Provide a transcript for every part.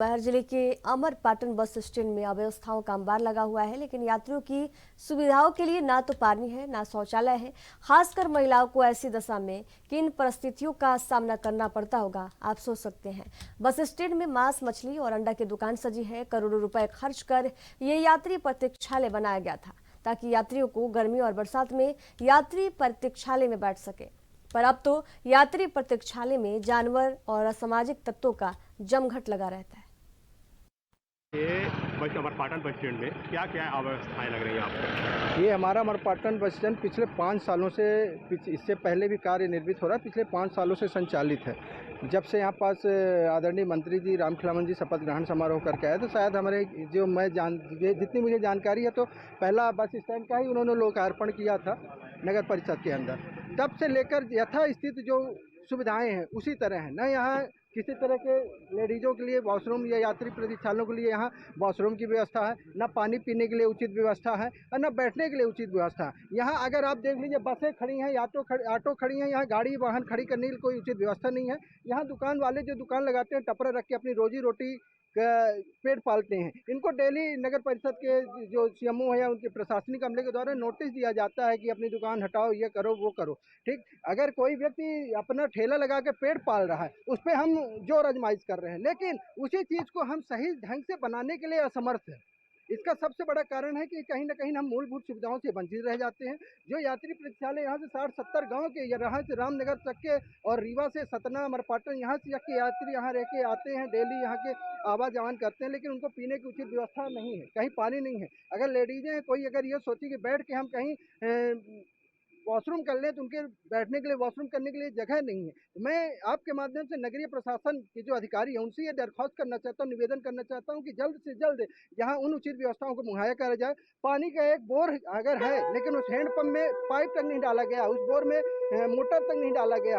बाहर जिले के अमरपाटन बस स्टैंड में अव्यवस्थाओं का अंबार लगा हुआ है, लेकिन यात्रियों की सुविधाओं के लिए ना तो पानी है ना शौचालय है। खासकर महिलाओं को ऐसी दशा में किन परिस्थितियों का सामना करना पड़ता होगा, आप सोच सकते हैं। बस स्टैंड में मांस, मछली और अंडा की दुकान सजी है। करोड़ों रुपए खर्च कर ये यात्री प्रतीक्षालय बनाया गया था ताकि यात्रियों को गर्मी और बरसात में यात्री प्रतीक्षालय में बैठ सके। पर अब तो यात्री प्रतीक्षालय में जानवर और असामाजिक तत्वों का जमघट लगा रहता है। ये अमरपाटन बस स्टैंड में क्या क्या अव्यवस्थाएं लग रही हैं आपको? ये हमारा अमरपाटन बस स्टैंड पिछले 5 सालों से, इससे पहले भी कार्य निर्मित हो रहा है, पिछले 5 सालों से संचालित है। जब से यहाँ पास आदरणीय मंत्री जी रामखिलावन जी शपथ ग्रहण समारोह करके आए, तो शायद हमारे जितनी मुझे जानकारी है, तो पहला बस स्टैंड का ही उन्होंने लोकार्पण किया था नगर परिषद के अंदर। तब से लेकर यथास्थिति जो सुविधाएं हैं उसी तरह हैं। न यहाँ किसी तरह के लेडीज़ों के लिए वॉशरूम या यात्री प्रतीक्षालयों के लिए यहाँ वॉशरूम की व्यवस्था है, न पानी पीने के लिए उचित व्यवस्था है और न बैठने के लिए उचित व्यवस्था है। यहाँ अगर आप देख लीजिए, बसें खड़ी हैं, ऑटो खड़ी हैं, यहाँ गाड़ी वाहन खड़ी करने के लिए कोई उचित व्यवस्था नहीं है। यहाँ दुकान वाले जो दुकान लगाते हैं, टपरा रख के अपनी रोजी रोटी पेट पालते हैं। इनको डेली नगर परिषद के जो सीएमओ है या उनके प्रशासनिक अमले के द्वारा नोटिस दिया जाता है कि अपनी दुकान हटाओ, ये करो वो करो। ठीक, अगर कोई व्यक्ति अपना ठेला लगा के पेट पाल रहा है, उस पर हम जोर आजमाइश कर रहे हैं, लेकिन उसी चीज़ को हम सही ढंग से बनाने के लिए असमर्थ हैं। इसका सबसे बड़ा कारण है कि कहीं ना कहीं हम मूलभूत सुविधाओं से वंचित रह जाते हैं। जो यात्री प्रतीक्षालय यहाँ से 60-70 गाँव के, यहाँ से रामनगर तक के और रीवा से सतना, अमरपाटन, यहाँ से के यात्री यहाँ रह के आते हैं, डेली यहाँ के आवाजान करते हैं, लेकिन उनको पीने की उचित व्यवस्था नहीं है, कहीं पानी नहीं है। अगर लेडीजें हैं, कोई अगर ये सोची कि बैठ के हम कहीं वॉशरूम कर लें, तो उनके बैठने के लिए, वॉशरूम करने के लिए जगह नहीं है। तो मैं आपके माध्यम से नगरीय प्रशासन के जो अधिकारी हैं उनसे ये दरख्वास्त करना चाहता हूँ, निवेदन करना चाहता हूँ कि जल्द से जल्द यहाँ उन उचित व्यवस्थाओं को मुहैया करा जाए। पानी का एक बोर अगर है, लेकिन उस हैंडपम्प में पाइप तक नहीं डाला गया, उस बोर में मोटर तक नहीं डाला गया।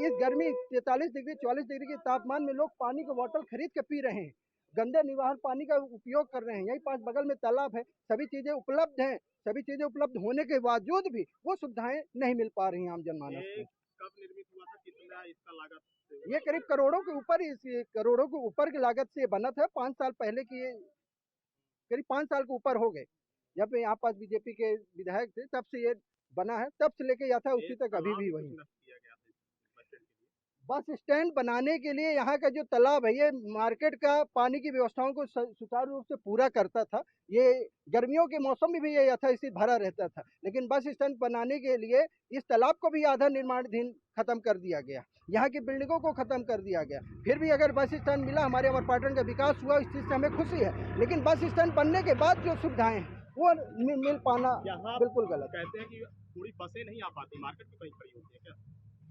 इस गर्मी 43 डिग्री 44 डिग्री के तापमान में लोग पानी को बोतल खरीद के पी रहे हैं, गंदे निवाहन पानी का उपयोग कर रहे हैं। यही पास बगल में तालाब है, सभी चीज़ें उपलब्ध हैं, सभी चीज़ें उपलब्ध होने के बावजूद भी वो सुविधाएं नहीं मिल पा रही हैं आम जनमानस को। कब निर्मित हुआ था, कितना इसका लागत? ये करीब करोड़ों के ऊपर की लागत से बना था। 5 साल पहले की, करीब 5 साल के ऊपर हो गए जब यहाँ पास बीजेपी के विधायक थे, तब से ये बना है। तब से लेके यथा उसी तक अभी भी वही। बस स्टैंड बनाने के लिए यहाँ का जो तालाब है, ये मार्केट का पानी की व्यवस्थाओं को सुचारू रूप से पूरा करता था। ये गर्मियों के मौसम में भी ये यथास्थिति भरा रहता था, लेकिन बस स्टैंड बनाने के लिए इस तालाब को भी आधा निर्माणाधीन खत्म कर दिया गया, यहाँ की बिल्डिंगों को खत्म कर दिया गया। फिर भी अगर बस स्टैंड मिला, हमारे अमरपाटन का विकास हुआ, इस चीज़ से हमें खुशी है, लेकिन बस स्टैंड बनने के बाद जो सुविधाएं हैं वो मिल पाना बिल्कुल गलत। कहते हैं कि थोड़ी बसें नहीं आ पाती, मार्केट में कहीं खड़ी होती है क्या?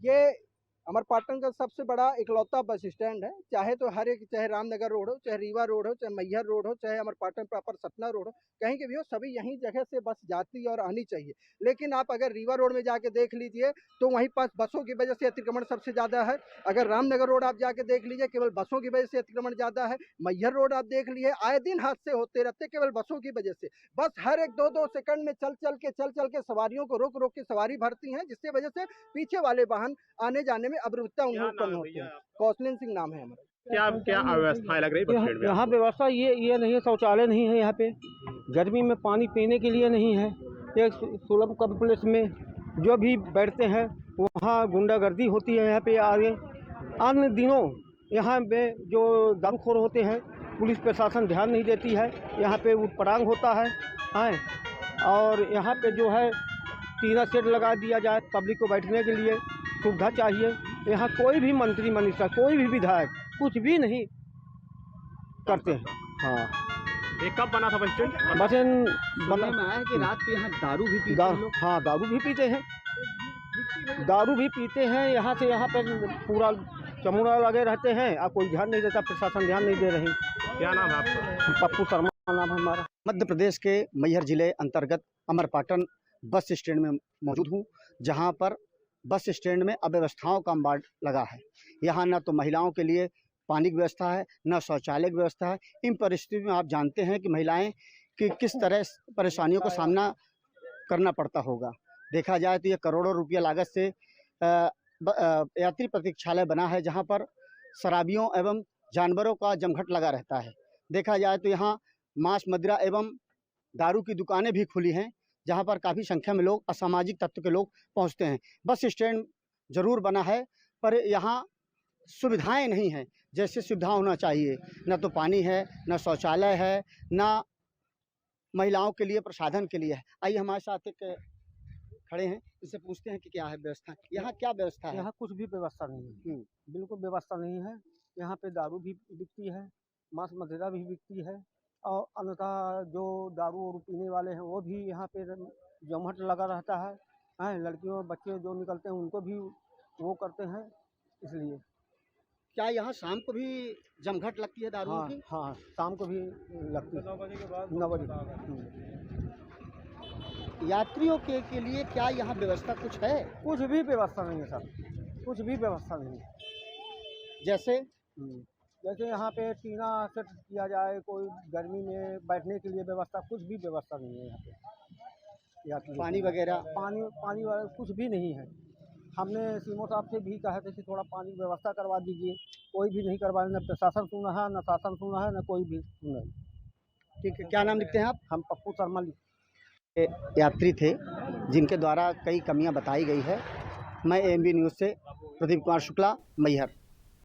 ये अमरपाटन का सबसे बड़ा इकलौता बस स्टैंड है। चाहे तो हर एक, चाहे रामनगर रोड हो, चाहे रीवा रोड हो, चाहे मैहर रोड हो, चाहे अमरपाटन प्रॉपर सतना रोड हो, कहीं के भी हो, सभी यहीं जगह से बस जाती और आनी चाहिए। लेकिन आप अगर रीवा रोड में जाके देख लीजिए, तो वहीं पास बसों की वजह से अतिक्रमण सबसे ज़्यादा है। अगर रामनगर रोड आप जाके देख लीजिए, केवल बसों की वजह से अतिक्रमण ज़्यादा है। मैहर रोड आप देख लीजिए, आए दिन हादसे होते रहते केवल बसों की वजह से। बस हर एक 2-2 सेकंड में चल चल के सवारियों को रोक के सवारी भरती हैं, जिससे वजह से पीछे वाले वाहन आने जाने में अवरुद्धता उत्पन्न होती है। कौशलेंद्र सिंह नाम है हमारा। क्या क्या अव्यवस्थाएं लग रही बस स्टैंड में? यहाँ व्यवस्था ये नहीं है, शौचालय नहीं है यहाँ पे, गर्मी में पानी पीने के लिए नहीं है। एक सुलभ कॉम्प्लेक्स में जो भी बैठते हैं वहाँ गुंडागर्दी होती है। यहाँ पे आगे अन्य दिनों यहाँ पे जो दमखोर होते हैं, पुलिस प्रशासन ध्यान नहीं देती है, यहाँ पे उटपटांग होता है। और यहाँ पे जो है टीना शेड लगा दिया जाए, पब्लिक को बैठने के लिए सुविधा चाहिए। यहाँ कोई भी मंत्री मनीषा, कोई भी विधायक कुछ भी नहीं करते हैं। हाँ, ये कब बना था बस स्टैंड? बना में आया कि रात को यहाँ दारू भी पीते हैं। हाँ, दारू भी पीते हैं, दारू भी पीते हैं। यहाँ से यहाँ पर पूरा चमुड़ा लगे रहते हैं, आप कोई ध्यान नहीं देता, प्रशासन ध्यान नहीं दे रही। क्या नाम है आपका? पप्पू शर्मा नाम है हमारा। मध्य प्रदेश के मैहर जिले अंतर्गत अमरपाटन बस स्टैंड में मौजूद हूँ, जहाँ पर बस स्टैंड में अव्यवस्थाओं का अंबार लगा है। यहाँ न तो महिलाओं के लिए पानी की व्यवस्था है, न शौचालय की व्यवस्था है। इन परिस्थितियों में आप जानते हैं कि महिलाएं कि किस तरह परेशानियों का सामना करना पड़ता होगा। देखा जाए तो ये करोड़ों रुपया लागत से यात्री प्रतीक्षालय बना है, जहाँ पर शराबियों एवं जानवरों का जमघट लगा रहता है। देखा जाए तो यहाँ मांस मदिरा एवं दारू की दुकानें भी खुली हैं, जहाँ पर काफ़ी संख्या में लोग असामाजिक तत्व के लोग पहुँचते हैं। बस स्टैंड जरूर बना है, पर यहाँ सुविधाएं नहीं हैं जैसे सुविधा होना चाहिए। न तो पानी है, न शौचालय है, न महिलाओं के लिए प्रसाधन के लिए है। आइए हमारे साथ एक खड़े हैं, इससे पूछते हैं कि क्या है व्यवस्था, यहाँ क्या व्यवस्था है? यहाँ कुछ भी व्यवस्था नहीं है, बिल्कुल व्यवस्था नहीं है। यहाँ पे दारू भी बिकती है, मांस मदिरा भी बिकती है, और अन्यथा जो दारू वारू पीने वाले हैं वो भी यहाँ पे जमघट लगा रहता है। लड़कियों बच्चे जो निकलते हैं उनको भी वो करते हैं, इसलिए। क्या यहाँ शाम को भी जमघट लगती है दारू की? हाँ, शाम को भी लगती है 9 बजे के बाद। 9 बजे। यात्रियों के लिए क्या यहाँ व्यवस्था कुछ है? कुछ भी व्यवस्था नहीं है सर, कुछ भी व्यवस्था नहीं है। जैसे जैसे यहाँ पे टीना सेट किया जाए, कोई गर्मी में बैठने के लिए व्यवस्था, कुछ भी व्यवस्था नहीं है यहाँ पे। यात्रियों पानी वगैरह? पानी वगैरह कुछ भी नहीं है। हमने सीएमओ साहब से भी कहा था कि थोड़ा पानी की व्यवस्था करवा दीजिए, कोई भी नहीं करवा रहे, न प्रशासन सुना है, न शासन सुना है, न कोई भी सुना है। ठीक है, क्या नाम लिखते हैं आप? हम पप्पू शर्मा यात्री थे जिनके द्वारा कई कमियां बताई गई है। मैं एएनबी न्यूज़ से प्रदीप कुमार शुक्ला, मैहर।